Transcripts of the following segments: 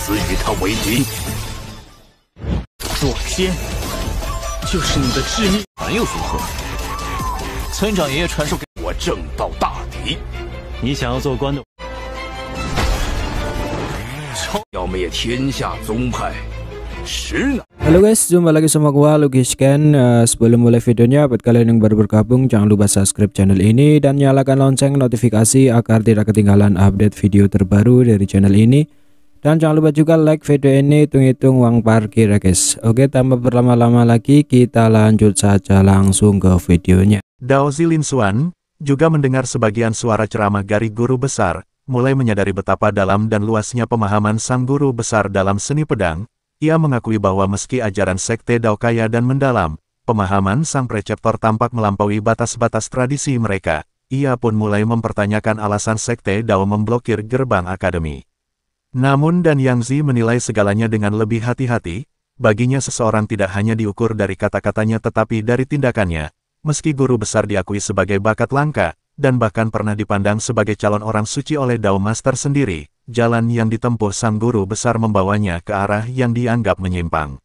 死与他为敌。若天，就是你的致命，还又如何？村长爷爷传授给我正道大敌。你想要做官的，要灭天下宗派，实难。Halo guys, jumpa lagi sama gua Lucky Scan. Sebelum mulai videonya, buat kalian yang baru bergabung jangan lupa subscribe channel ini dan nyalakan lonceng notifikasi agar tidak ketinggalan update video terbaru dari channel ini. Dan jangan lupa juga like video ini, hitung-hitung uang parkir ya guys. Oke, tanpa berlama-lama lagi kita lanjut saja langsung ke videonya. Dao Zilinsuan juga mendengar sebagian suara ceramah dari guru besar, mulai menyadari betapa dalam dan luasnya pemahaman sang guru besar dalam seni pedang. Ia mengakui bahwa meski ajaran sekte Dao kaya dan mendalam, pemahaman sang preceptor tampak melampaui batas-batas tradisi mereka. Ia pun mulai mempertanyakan alasan sekte Dao memblokir gerbang akademi. Namun Dan Yangzi menilai segalanya dengan lebih hati-hati. Baginya seseorang tidak hanya diukur dari kata-katanya tetapi dari tindakannya. Meski guru besar diakui sebagai bakat langka, dan bahkan pernah dipandang sebagai calon orang suci oleh Dao Master sendiri, jalan yang ditempuh sang guru besar membawanya ke arah yang dianggap menyimpang.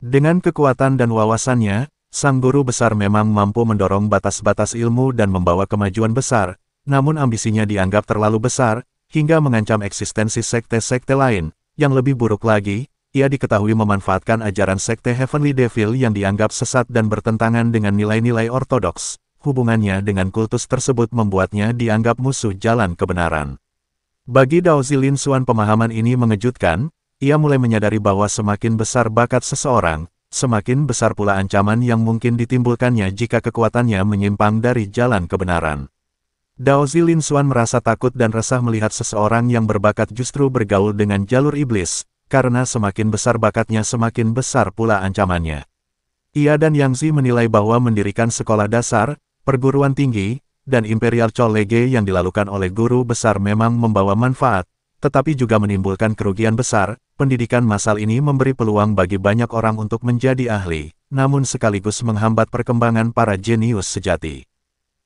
Dengan kekuatan dan wawasannya, sang guru besar memang mampu mendorong batas-batas ilmu dan membawa kemajuan besar, namun ambisinya dianggap terlalu besar, hingga mengancam eksistensi sekte-sekte lain. Yang lebih buruk lagi, ia diketahui memanfaatkan ajaran sekte Heavenly Devil yang dianggap sesat dan bertentangan dengan nilai-nilai ortodoks. Hubungannya dengan kultus tersebut membuatnya dianggap musuh jalan kebenaran. Bagi Dao Zilinsuan pemahaman ini mengejutkan. Ia mulai menyadari bahwa semakin besar bakat seseorang, semakin besar pula ancaman yang mungkin ditimbulkannya jika kekuatannya menyimpang dari jalan kebenaran. Dao Zilinsuan merasa takut dan resah melihat seseorang yang berbakat justru bergaul dengan jalur iblis, karena semakin besar bakatnya semakin besar pula ancamannya. Ia dan Yangzi menilai bahwa mendirikan sekolah dasar, perguruan tinggi, dan Imperial College yang dilakukan oleh guru besar memang membawa manfaat, tetapi juga menimbulkan kerugian besar. Pendidikan massal ini memberi peluang bagi banyak orang untuk menjadi ahli, namun sekaligus menghambat perkembangan para jenius sejati.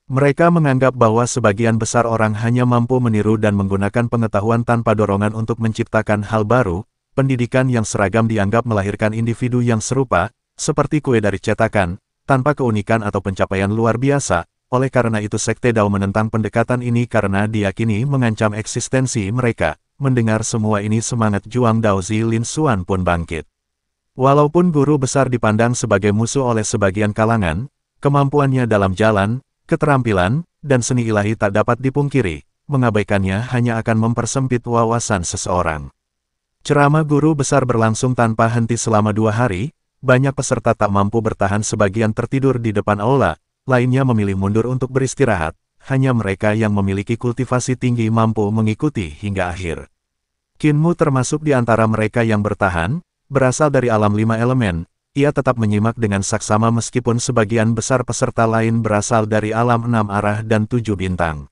Mereka menganggap bahwa sebagian besar orang hanya mampu meniru dan menggunakan pengetahuan tanpa dorongan untuk menciptakan hal baru. Pendidikan yang seragam dianggap melahirkan individu yang serupa, seperti kue dari cetakan, tanpa keunikan atau pencapaian luar biasa. Oleh karena itu sekte Dao menentang pendekatan ini karena diyakini mengancam eksistensi mereka. Mendengar semua ini semangat juang Dao Zilinsuan pun bangkit. Walaupun guru besar dipandang sebagai musuh oleh sebagian kalangan, kemampuannya dalam jalan, keterampilan, dan seni ilahi tak dapat dipungkiri. Mengabaikannya hanya akan mempersempit wawasan seseorang. Ceramah guru besar berlangsung tanpa henti selama 2 hari. Banyak peserta tak mampu bertahan, sebagian tertidur di depan aula. Lainnya memilih mundur untuk beristirahat, hanya mereka yang memiliki kultivasi tinggi mampu mengikuti hingga akhir. Kinmu termasuk di antara mereka yang bertahan, berasal dari alam 5 elemen, ia tetap menyimak dengan saksama meskipun sebagian besar peserta lain berasal dari alam 6 arah dan 7 bintang.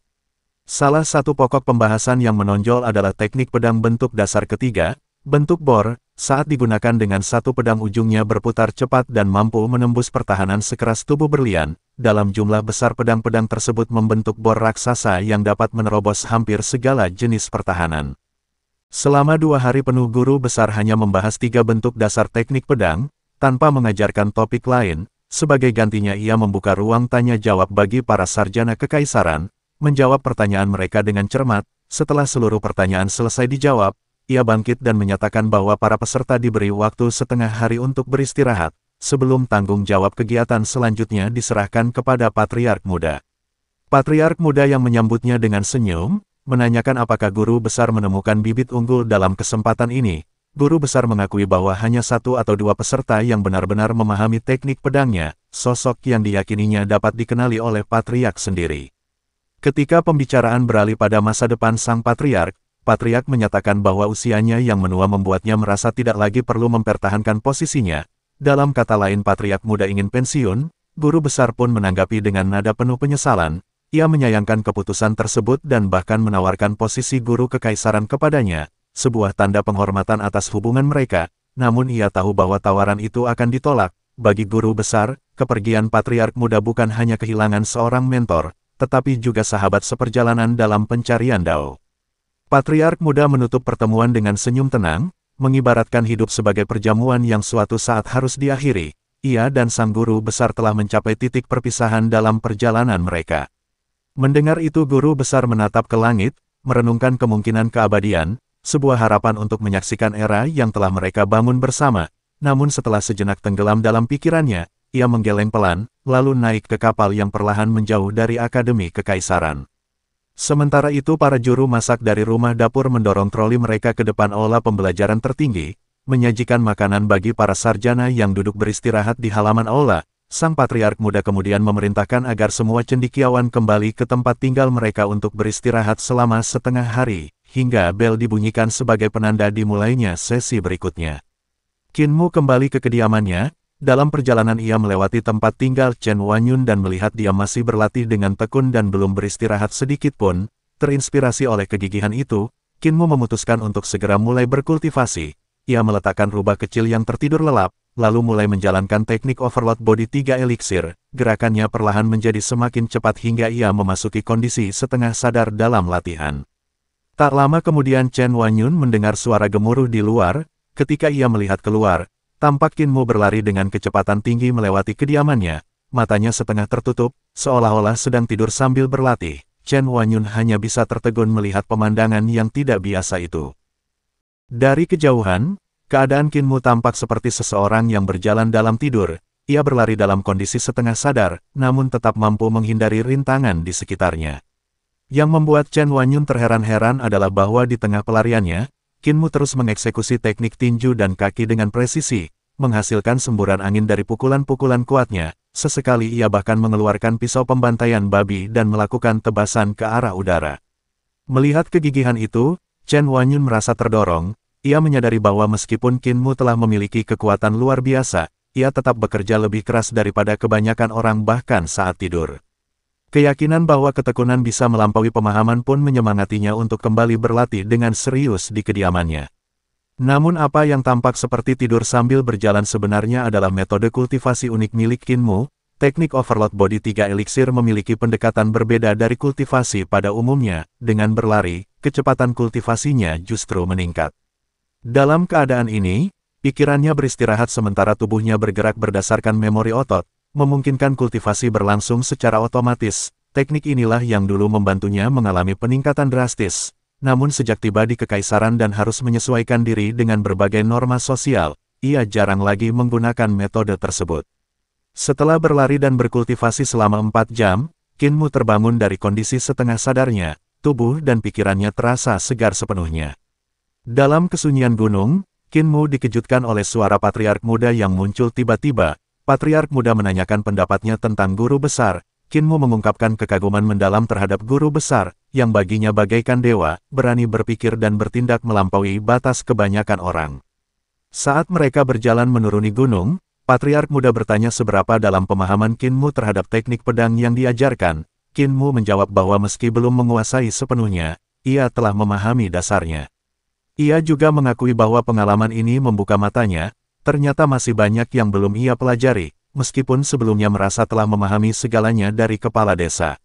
Salah satu pokok pembahasan yang menonjol adalah teknik pedang bentuk dasar ketiga, bentuk bor, saat digunakan dengan satu pedang ujungnya berputar cepat dan mampu menembus pertahanan sekeras tubuh berlian. Dalam jumlah besar pedang-pedang tersebut membentuk bor raksasa yang dapat menerobos hampir segala jenis pertahanan. Selama 2 hari penuh guru besar hanya membahas 3 bentuk dasar teknik pedang, tanpa mengajarkan topik lain. Sebagai gantinya ia membuka ruang tanya-jawab bagi para sarjana kekaisaran, menjawab pertanyaan mereka dengan cermat. Setelah seluruh pertanyaan selesai dijawab, ia bangkit dan menyatakan bahwa para peserta diberi waktu setengah hari untuk beristirahat, sebelum tanggung jawab kegiatan selanjutnya diserahkan kepada Patriark Muda. Patriark Muda yang menyambutnya dengan senyum, menanyakan apakah guru besar menemukan bibit unggul dalam kesempatan ini. Guru besar mengakui bahwa hanya 1 atau 2 peserta yang benar-benar memahami teknik pedangnya, sosok yang diyakininya dapat dikenali oleh Patriark sendiri. Ketika pembicaraan beralih pada masa depan sang Patriark, Patriark menyatakan bahwa usianya yang menua membuatnya merasa tidak lagi perlu mempertahankan posisinya. Dalam kata lain Patriark Muda ingin pensiun. Guru besar pun menanggapi dengan nada penuh penyesalan. Ia menyayangkan keputusan tersebut dan bahkan menawarkan posisi guru kekaisaran kepadanya, sebuah tanda penghormatan atas hubungan mereka. Namun ia tahu bahwa tawaran itu akan ditolak. Bagi guru besar, kepergian Patriark Muda bukan hanya kehilangan seorang mentor, tetapi juga sahabat seperjalanan dalam pencarian Dao. Patriark Muda menutup pertemuan dengan senyum tenang. mengibaratkan hidup sebagai perjamuan yang suatu saat harus diakhiri. Ia dan sang guru besar telah mencapai titik perpisahan dalam perjalanan mereka. Mendengar itu guru besar menatap ke langit, merenungkan kemungkinan keabadian, sebuah harapan untuk menyaksikan era yang telah mereka bangun bersama. Namun setelah sejenak tenggelam dalam pikirannya, ia menggeleng pelan, lalu naik ke kapal yang perlahan menjauh dari Akademi Kekaisaran. Sementara itu para juru masak dari rumah dapur mendorong troli mereka ke depan aula pembelajaran tertinggi, menyajikan makanan bagi para sarjana yang duduk beristirahat di halaman aula. Sang patriark muda kemudian memerintahkan agar semua cendekiawan kembali ke tempat tinggal mereka untuk beristirahat selama setengah hari, hingga bel dibunyikan sebagai penanda dimulainya sesi berikutnya. Qin Mu kembali ke kediamannya. Dalam perjalanan ia melewati tempat tinggal Chen Wanyun dan melihat dia masih berlatih dengan tekun dan belum beristirahat sedikit pun. Terinspirasi oleh kegigihan itu, Qin Mu memutuskan untuk segera mulai berkultivasi. Ia meletakkan rubah kecil yang tertidur lelap, lalu mulai menjalankan teknik overload body 3 eliksir. Gerakannya perlahan menjadi semakin cepat hingga ia memasuki kondisi setengah sadar dalam latihan. Tak lama kemudian Chen Wanyun mendengar suara gemuruh di luar. Ketika ia melihat keluar, tampak Qin Mu berlari dengan kecepatan tinggi melewati kediamannya, matanya setengah tertutup, seolah-olah sedang tidur sambil berlatih. Chen Wanyun hanya bisa tertegun melihat pemandangan yang tidak biasa itu. Dari kejauhan, keadaan Qin Mu tampak seperti seseorang yang berjalan dalam tidur. Ia berlari dalam kondisi setengah sadar, namun tetap mampu menghindari rintangan di sekitarnya. Yang membuat Chen Wanyun terheran-heran adalah bahwa di tengah pelariannya, Qin Mu terus mengeksekusi teknik tinju dan kaki dengan presisi, menghasilkan semburan angin dari pukulan-pukulan kuatnya. Sesekali ia bahkan mengeluarkan pisau pembantaian babi dan melakukan tebasan ke arah udara. Melihat kegigihan itu, Chen Wanyun merasa terdorong. Ia menyadari bahwa meskipun Qin Mu telah memiliki kekuatan luar biasa, ia tetap bekerja lebih keras daripada kebanyakan orang bahkan saat tidur. Keyakinan bahwa ketekunan bisa melampaui pemahaman pun menyemangatinya untuk kembali berlatih dengan serius di kediamannya. Namun apa yang tampak seperti tidur sambil berjalan sebenarnya adalah metode kultivasi unik milik Qin Mu. Teknik overload body 3 eliksir memiliki pendekatan berbeda dari kultivasi pada umumnya. Dengan berlari, kecepatan kultivasinya justru meningkat. Dalam keadaan ini, pikirannya beristirahat sementara tubuhnya bergerak berdasarkan memori otot, memungkinkan kultivasi berlangsung secara otomatis. Teknik inilah yang dulu membantunya mengalami peningkatan drastis. Namun sejak tiba di Kekaisaran dan harus menyesuaikan diri dengan berbagai norma sosial, ia jarang lagi menggunakan metode tersebut. Setelah berlari dan berkultivasi selama 4 jam, Qin Mu terbangun dari kondisi setengah sadarnya, tubuh dan pikirannya terasa segar sepenuhnya. Dalam kesunyian gunung, Qin Mu dikejutkan oleh suara patriark muda yang muncul tiba-tiba. Patriark muda menanyakan pendapatnya tentang guru besar. Qin Mu mengungkapkan kekaguman mendalam terhadap guru besar, yang baginya bagaikan dewa, berani berpikir dan bertindak melampaui batas kebanyakan orang. Saat mereka berjalan menuruni gunung, patriark muda bertanya seberapa dalam pemahaman Qin Mu terhadap teknik pedang yang diajarkan. Qin Mu menjawab bahwa meski belum menguasai sepenuhnya, ia telah memahami dasarnya. Ia juga mengakui bahwa pengalaman ini membuka matanya. Ternyata masih banyak yang belum ia pelajari, meskipun sebelumnya merasa telah memahami segalanya dari kepala desa.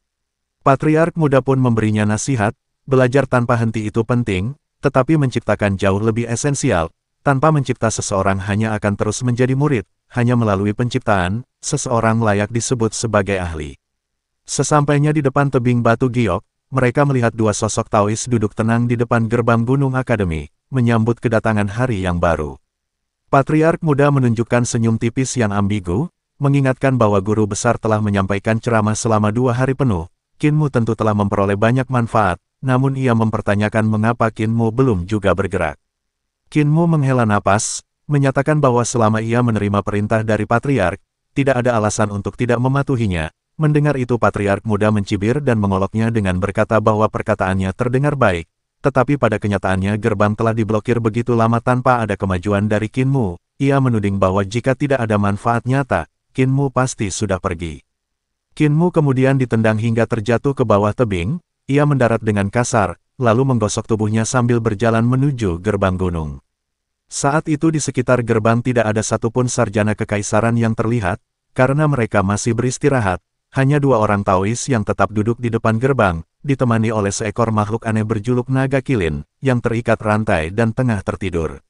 Patriark muda pun memberinya nasihat, belajar tanpa henti itu penting, tetapi menciptakan jauh lebih esensial. Tanpa mencipta seseorang hanya akan terus menjadi murid, hanya melalui penciptaan, seseorang layak disebut sebagai ahli. Sesampainya di depan tebing batu giok, mereka melihat dua sosok Taois duduk tenang di depan gerbang Gunung Akademi, menyambut kedatangan hari yang baru. Patriark muda menunjukkan senyum tipis yang ambigu, mengingatkan bahwa guru besar telah menyampaikan ceramah selama 2 hari penuh. Qin Mu tentu telah memperoleh banyak manfaat, namun ia mempertanyakan mengapa Qin Mu belum juga bergerak. Qin Mu menghela napas, menyatakan bahwa selama ia menerima perintah dari patriark, tidak ada alasan untuk tidak mematuhinya. Mendengar itu patriark muda mencibir dan mengoloknya dengan berkata bahwa perkataannya terdengar baik. Tetapi pada kenyataannya gerbang telah diblokir begitu lama tanpa ada kemajuan dari Qin Mu. Ia menuding bahwa jika tidak ada manfaat nyata, Qin Mu pasti sudah pergi. Qin Mu kemudian ditendang hingga terjatuh ke bawah tebing. Ia mendarat dengan kasar, lalu menggosok tubuhnya sambil berjalan menuju gerbang gunung. Saat itu di sekitar gerbang tidak ada satupun sarjana kekaisaran yang terlihat, karena mereka masih beristirahat. Hanya 2 orang Taois yang tetap duduk di depan gerbang, ditemani oleh seekor makhluk aneh berjuluk naga kilin, yang terikat rantai dan tengah tertidur.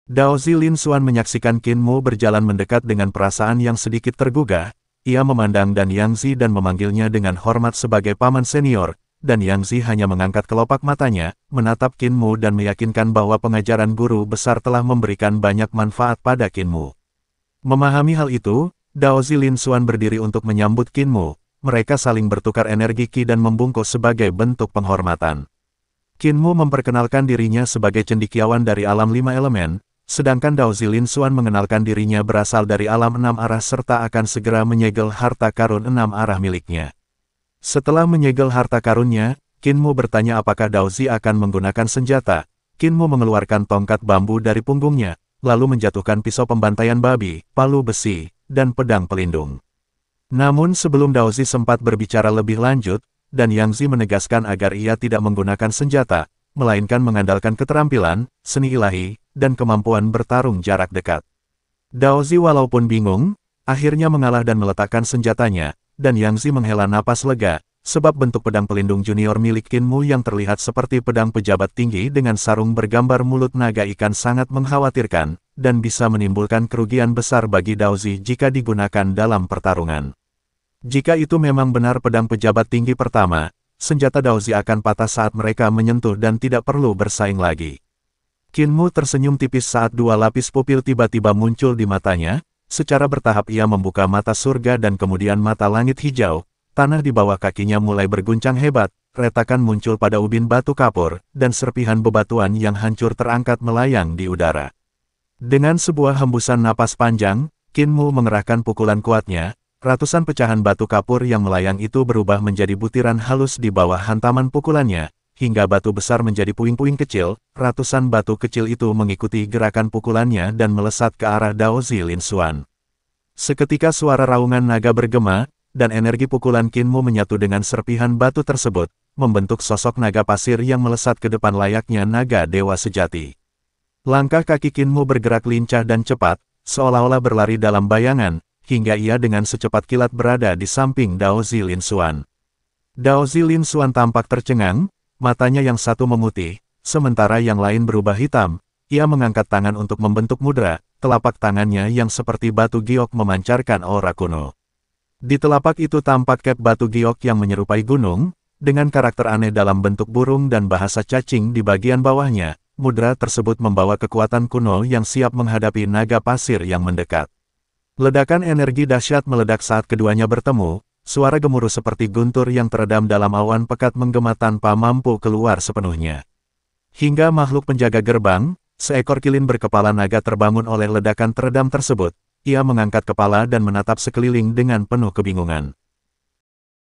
Dao Zi Lin Xuan menyaksikan Qin Mu berjalan mendekat dengan perasaan yang sedikit tergugah. Ia memandang dan Yang Zi dan memanggilnya dengan hormat sebagai paman senior, dan Yang Zi hanya mengangkat kelopak matanya, menatap Qin Mu dan meyakinkan bahwa pengajaran guru besar telah memberikan banyak manfaat pada Qin Mu. Memahami hal itu, Dao Zi Lin Xuan berdiri untuk menyambut Qin Mu. Mereka saling bertukar energi Qi dan membungkuk sebagai bentuk penghormatan. Qin Mu memperkenalkan dirinya sebagai cendekiawan dari alam 5 elemen, sedangkan Dao Zi Lin Xuan mengenalkan dirinya berasal dari alam 6 arah serta akan segera menyegel harta karun 6 arah miliknya. Setelah menyegel harta karunnya, Qin Mu bertanya apakah Dao Zi akan menggunakan senjata. Qin Mu mengeluarkan tongkat bambu dari punggungnya, lalu menjatuhkan pisau pembantaian babi, palu besi, dan pedang pelindung. Namun sebelum Dao Zi sempat berbicara lebih lanjut, dan Yang Zi menegaskan agar ia tidak menggunakan senjata, melainkan mengandalkan keterampilan, seni ilahi, dan kemampuan bertarung jarak dekat. Dao Zi walaupun bingung, akhirnya mengalah dan meletakkan senjatanya, dan Yang Zi menghela napas lega, sebab bentuk pedang pelindung junior milik Qin Mu yang terlihat seperti pedang pejabat tinggi dengan sarung bergambar mulut naga ikan sangat mengkhawatirkan, dan bisa menimbulkan kerugian besar bagi Dao Zi jika digunakan dalam pertarungan. Jika itu memang benar pedang pejabat tinggi pertama, senjata Dao Zi akan patah saat mereka menyentuh dan tidak perlu bersaing lagi. Qin Mu tersenyum tipis saat dua lapis pupil tiba-tiba muncul di matanya, secara bertahap ia membuka mata surga dan kemudian mata langit hijau, tanah di bawah kakinya mulai berguncang hebat, retakan muncul pada ubin batu kapur, dan serpihan bebatuan yang hancur terangkat melayang di udara. Dengan sebuah hembusan napas panjang, Qin Mu mengerahkan pukulan kuatnya. Ratusan pecahan batu kapur yang melayang itu berubah menjadi butiran halus di bawah hantaman pukulannya, hingga batu besar menjadi puing-puing kecil. Ratusan batu kecil itu mengikuti gerakan pukulannya dan melesat ke arah Dao Zi Lin Xuan. Seketika suara raungan naga bergema, dan energi pukulan Qin Mu menyatu dengan serpihan batu tersebut, membentuk sosok naga pasir yang melesat ke depan layaknya naga dewa sejati. Langkah kaki Qin Mu bergerak lincah dan cepat, seolah-olah berlari dalam bayangan, hingga ia dengan secepat kilat berada di samping Dao Zi Lin Xuan. Dao Zi Lin Xuan tampak tercengang, matanya yang satu memutih, sementara yang lain berubah hitam. Ia mengangkat tangan untuk membentuk mudra, telapak tangannya yang seperti batu giok memancarkan aura kuno. Di telapak itu tampak kep batu giok yang menyerupai gunung, dengan karakter aneh dalam bentuk burung dan bahasa cacing di bagian bawahnya. Mudra tersebut membawa kekuatan kuno yang siap menghadapi naga pasir yang mendekat. Ledakan energi dahsyat meledak saat keduanya bertemu, suara gemuruh seperti guntur yang teredam dalam awan pekat menggema tanpa mampu keluar sepenuhnya. Hingga makhluk penjaga gerbang, seekor kilin berkepala naga terbangun oleh ledakan teredam tersebut. Ia mengangkat kepala dan menatap sekeliling dengan penuh kebingungan.